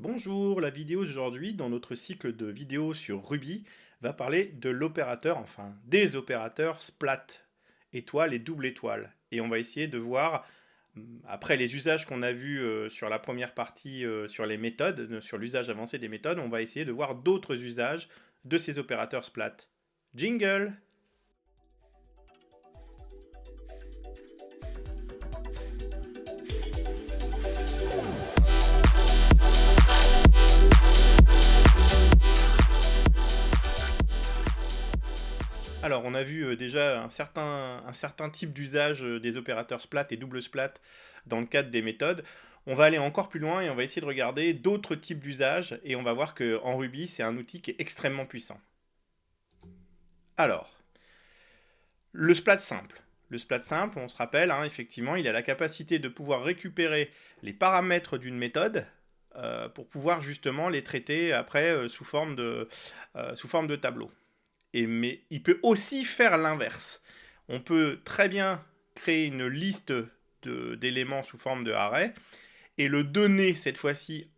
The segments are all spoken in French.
Bonjour, la vidéo d'aujourd'hui dans notre cycle de vidéos sur Ruby va parler de l'opérateur, enfin des opérateurs splat, étoile et double étoile. Et on va essayer de voir, après les usages qu'on a vus sur la première partie sur les méthodes, sur l'usage avancé des méthodes, on va essayer de voir d'autres usages de ces opérateurs splat. Jingle! Alors, on a vu déjà un certain type d'usage des opérateurs splat et double splat dans le cadre des méthodes. On va aller encore plus loin et on va essayer de regarder d'autres types d'usages et on va voir qu'en Ruby, c'est un outil qui est extrêmement puissant. Alors, le splat simple. Le splat simple, on se rappelle, hein, effectivement, il a la capacité de pouvoir récupérer les paramètres d'une méthode pour pouvoir justement les traiter après sous forme de tableau. Mais il peut aussi faire l'inverse. On peut très bien créer une liste d'éléments sous forme de array et le donner cette fois-ci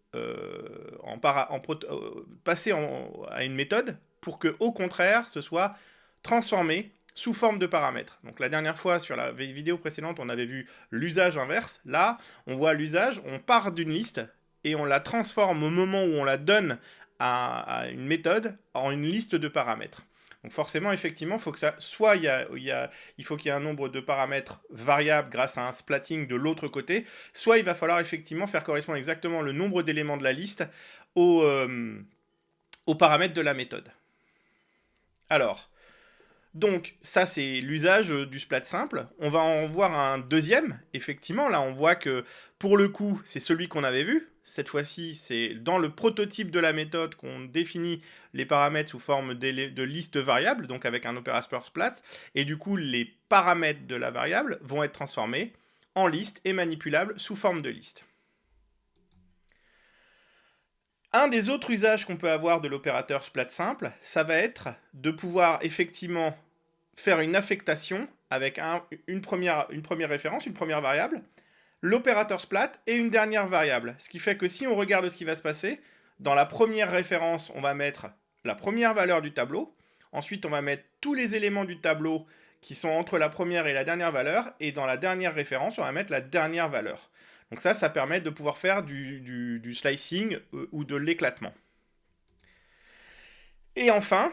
passer à une méthode pour que au contraire ce soit transformé sous forme de paramètres. Donc la dernière fois sur la vidéo précédente on avait vu l'usage inverse. Là on voit l'usage, on part d'une liste et on la transforme au moment où on la donne à une méthode en une liste de paramètres. Donc forcément, effectivement, faut que ça, soit il faut qu'il y ait un nombre de paramètres variables grâce à un splatting de l'autre côté, soit il va falloir effectivement faire correspondre exactement le nombre d'éléments de la liste aux paramètres de la méthode. Alors, donc ça c'est l'usage du splat simple. On va en voir un deuxième, effectivement, là on voit que pour le coup c'est celui qu'on avait vu. Cette fois-ci c'est dans le prototype de la méthode qu'on définit les paramètres sous forme de liste variable, donc avec un opérateur splat, et du coup les paramètres de la variable vont être transformés en liste et manipulables sous forme de liste. Un des autres usages qu'on peut avoir de l'opérateur splat simple, ça va être de pouvoir effectivement faire une affectation avec une première référence, une première variable, l'opérateur splat et une dernière variable. Ce qui fait que si on regarde ce qui va se passer, dans la première référence, on va mettre la première valeur du tableau. Ensuite, on va mettre tous les éléments du tableau qui sont entre la première et la dernière valeur. Et dans la dernière référence, on va mettre la dernière valeur. Donc ça permet de pouvoir faire du slicing ou de l'éclatement. Et enfin,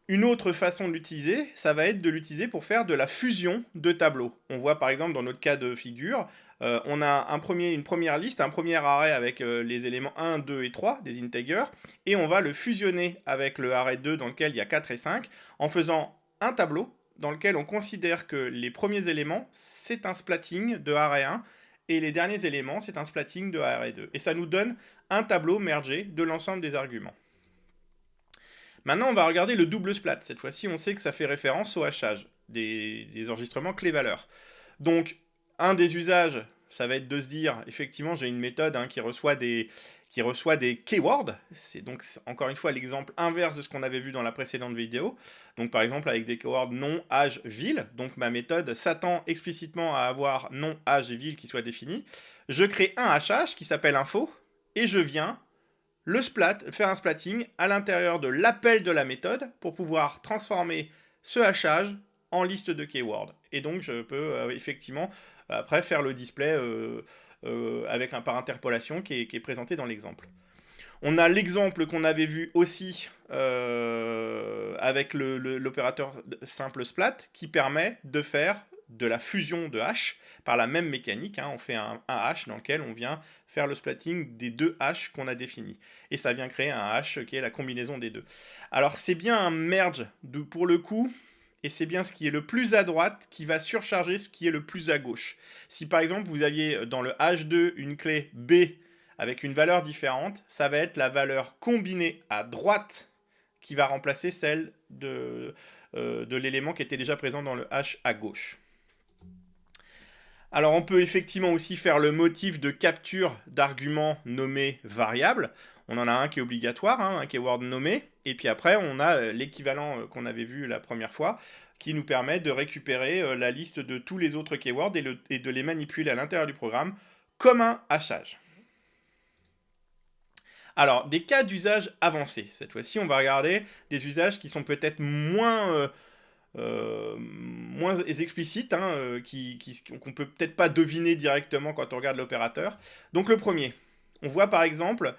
une autre façon de l'utiliser, ça va être de l'utiliser pour faire de la fusion de tableaux. On voit par exemple dans notre cas de figure, on a une première liste, un premier array avec les éléments 1, 2 et 3, des integers, et on va le fusionner avec le array 2 dans lequel il y a 4 et 5, en faisant un tableau dans lequel on considère que les premiers éléments, c'est un splatting de array 1, et les derniers éléments, c'est un splatting de array 2. Et ça nous donne un tableau mergé de l'ensemble des arguments. Maintenant, on va regarder le double splat. Cette fois-ci, on sait que ça fait référence au hachage des enregistrements clé-valeur. Donc, un des usages, ça va être de se dire, effectivement, j'ai une méthode qui reçoit des keywords. C'est donc, encore une fois, l'exemple inverse de ce qu'on avait vu dans la précédente vidéo. Donc, par exemple, avec des keywords nom, âge, ville. Donc, ma méthode s'attend explicitement à avoir nom, âge et ville qui soient définis. Je crée un hachage qui s'appelle info, et je viens faire un splatting à l'intérieur de l'appel de la méthode pour pouvoir transformer ce hachage en liste de keywords. Et donc je peux effectivement après faire le display par interpolation qui est présenté dans l'exemple. On a l'exemple qu'on avait vu aussi avec l'opérateur simple splat qui permet de faire de la fusion de hash par la même mécanique. On fait un hash dans lequel on vient faire le splatting des deux hash qu'on a définis. Et ça vient créer un hash qui est la combinaison des deux. Alors c'est bien un merge pour le coup, et c'est bien ce qui est le plus à droite qui va surcharger ce qui est le plus à gauche. Si par exemple vous aviez dans le H2 une clé B avec une valeur différente, ça va être la valeur combinée à droite qui va remplacer celle de l'élément qui était déjà présent dans le H à gauche. Alors on peut effectivement aussi faire le motif de capture d'arguments nommés variables. On en a un qui est obligatoire, un keyword nommé, et puis après on a l'équivalent qu'on avait vu la première fois, qui nous permet de récupérer la liste de tous les autres keywords et de les manipuler à l'intérieur du programme comme un hachage. Alors, des cas d'usage avancés. Cette fois-ci, on va regarder des usages qui sont peut-être moins explicites, hein, qu'on peut peut-être pas deviner directement quand on regarde l'opérateur. Donc le premier, on voit par exemple,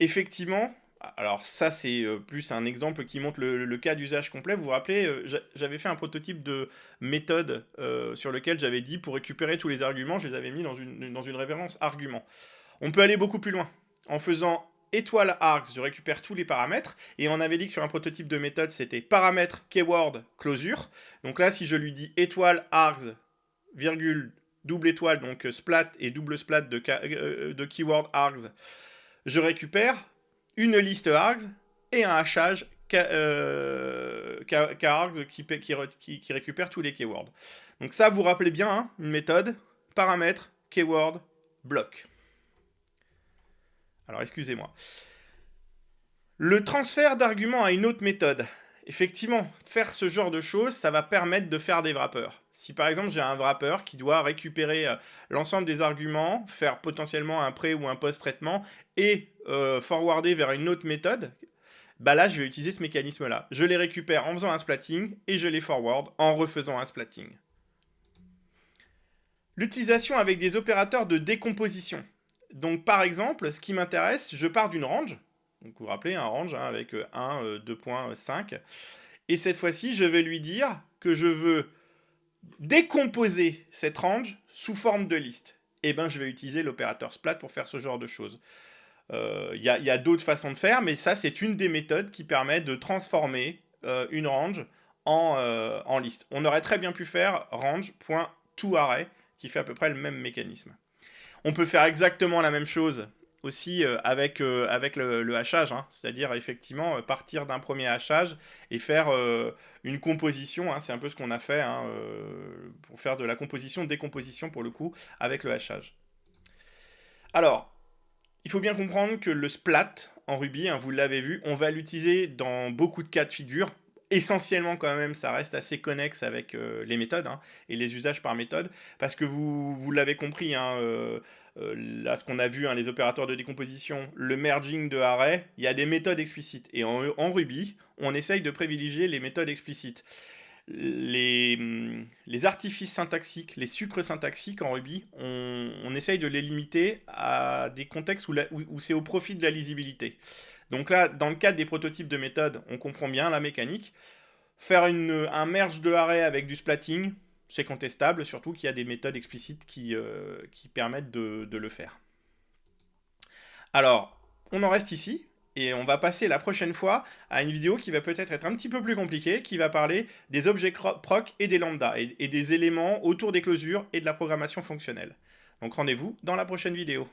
effectivement, alors ça c'est plus un exemple qui montre le cas d'usage complet. Vous vous rappelez, j'avais fait un prototype de méthode sur lequel j'avais dit pour récupérer tous les arguments, je les avais mis dans une référence argument. On peut aller beaucoup plus loin. En faisant étoile args, je récupère tous les paramètres, et on avait dit que sur un prototype de méthode, c'était paramètre, keyword, closure. Donc là, si je lui dis étoile args, virgule, double étoile, donc splat et double splat de keyword args, je récupère une liste args et un hachage args qui récupère tous les keywords. Donc ça, vous rappelez bien, hein, une méthode, paramètre, keyword, bloc. Alors, excusez-moi. Le transfert d'arguments à une autre méthode. Effectivement, faire ce genre de choses, ça va permettre de faire des wrappers. Si par exemple j'ai un wrapper qui doit récupérer l'ensemble des arguments, faire potentiellement un pré ou un post-traitement et forwarder vers une autre méthode, bah là je vais utiliser ce mécanisme-là. Je les récupère en faisant un splatting et je les forward en refaisant un splatting. L'utilisation avec des opérateurs de décomposition. Donc par exemple, ce qui m'intéresse, je pars d'une range. Donc vous vous rappelez, un range hein, avec 1, 2.5. Et cette fois-ci, je vais lui dire que je veux décomposer cette range sous forme de liste. Et bien, je vais utiliser l'opérateur splat pour faire ce genre de choses. Il y a d'autres façons de faire, mais ça, c'est une des méthodes qui permet de transformer une range en liste. On aurait très bien pu faire range.toArray, qui fait à peu près le même mécanisme. On peut faire exactement la même chose aussi avec le hachage, hein, c'est-à-dire effectivement partir d'un premier hachage et faire une composition, hein, c'est un peu ce qu'on a fait hein, pour faire de la composition-décomposition pour le coup avec le hachage. Alors, il faut bien comprendre que le splat en Ruby, hein, vous l'avez vu, on va l'utiliser dans beaucoup de cas de figure. Essentiellement quand même, ça reste assez connexe avec les méthodes hein, et les usages par méthode, parce que vous l'avez compris, hein, là ce qu'on a vu, hein, les opérateurs de décomposition, le merging de array, il y a des méthodes explicites. Et en Ruby, on essaye de privilégier les méthodes explicites. Les artifices syntaxiques, les sucres syntaxiques en Ruby, on essaye de les limiter à des contextes où c'est au profit de la lisibilité. Donc là, dans le cadre des prototypes de méthodes, on comprend bien la mécanique. Faire un merge de array avec du splatting, c'est contestable, surtout qu'il y a des méthodes explicites qui permettent de le faire. Alors, on en reste ici, et on va passer la prochaine fois à une vidéo qui va peut-être être un petit peu plus compliquée, qui va parler des objets proc et des lambdas, et des éléments autour des closures et de la programmation fonctionnelle. Donc rendez-vous dans la prochaine vidéo.